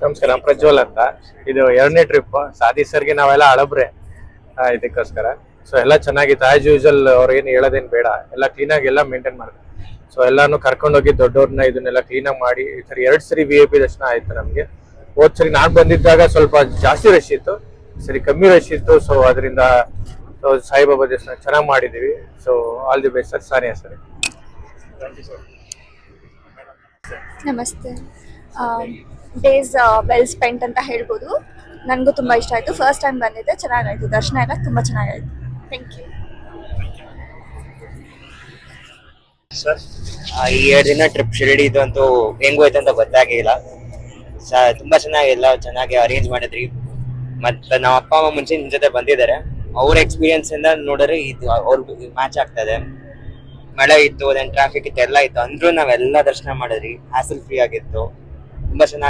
ನಮಸ್ಕಾರ, ಪ್ರಜ್ವಲ್ ಅಂತ. ಇದು 2ನೇ ಟ್ರಿಪ್. ಸಾದಿ ಸರ್ಗೆ ನಾವೆಲ್ಲ ಹಳಬ್ರೆ ಇದಕ್ಕೋಸ್ಕರ. ಸೊ ಎಲ್ಲ ಚೆನ್ನಾಗಿತ್ತು. ಆಸ್ ಯೂಶಲ್ ಅವ್ರು ಏನು ಹೇಳೋದೇನು ಬೇಡ, ಎಲ್ಲ ಕ್ಲೀನಾಗಿ ಎಲ್ಲ ಮೇಂಟೈನ್ ಮಾಡ್ತಾರೆ. ಸೊ ಎಲ್ಲಾನು ಕರ್ಕೊಂಡೋಗಿ ದೊಡ್ಡವ್ರನ್ನ ಇದನ್ನೆಲ್ಲ ಕ್ಲೀನಾಗಿ ಮಾಡಿ ಈ ಸರಿ 2 ಸರಿ VIP ದರ್ಶನ ಆಯ್ತು ನಮಗೆ. ಹೋದ್ ಸರಿ ನಾನು ಬಂದಿದ್ದಾಗ ಸ್ವಲ್ಪ ಜಾಸ್ತಿ ರಶ್ ಇತ್ತು, ಸರಿ ಕಮ್ಮಿ ರಶ್ ಇತ್ತು. ಸೊ ಅದರಿಂದ ಸಾಯಿಬಾಬಾ ದೇವಸ್ಥಾನ ಚೆನ್ನಾಗಿ ಮಾಡಿದೀವಿ. So all the best sir. Sania sir. ನಮಸ್ತೆ. ಡೇಸ್ ವೆಲ್ ಸ್ಪೆಂಟ್ ಅಂತ ಹೇಳ್ಬೋದು. ನನಗೂ ತುಂಬ ಇಷ್ಟ ಆಯಿತು. ಫಸ್ಟ್ ಟೈಮ್ ಬಂದಿದ್ದೆ, ಚೆನ್ನಾಗಾಯಿತು. ದರ್ಶನ ಎಲ್ಲ ತುಂಬ ಚೆನ್ನಾಗಾಯಿತು. Thank you sir. ಈ 2 ದಿನ ಟ್ರಿಪ್ ಶಿರಡಿದು ಅಂತೂ ಹೆಂಗೋಯ್ತು ಅಂತ ಗೊತ್ತಾಗಿಲ್ಲ. ತುಂಬಾ ಚೆನ್ನಾಗಿ ಅರೇಂಜ್ ಮಾಡಿದ್ರಿ. ಮತ್ತೆ ನಮ್ಮ ಅಪ್ಪ ಅಮ್ಮ ಮುಂಚೆ ನಿಮ್ ಜೊತೆ ಬಂದಿದ್ದಾರೆ. ಅವ್ರ ಎಕ್ಸ್ಪೀರಿಯನ್ಸ್ ಇಂದ ನೋಡಿದ್ರೆ ಇದು ಅವ್ರ ಮ್ಯಾಚ್ ಆಗ್ತದೆ. ಮಳೆ ಇತ್ತು, ಟ್ರಾಫಿಕ್ ಇತ್ತು, ಎಲ್ಲ ಇತ್ತು, ಅಂದ್ರೂ ನಾವೆಲ್ಲ ದರ್ಶನ ಮಾಡಿದ್ರಿ. ಹ್ಯಾಸಲ್ ಫ್ರೀ ಆಗಿತ್ತು, ತುಂಬಾ ಚೆನ್ನಾಗಿ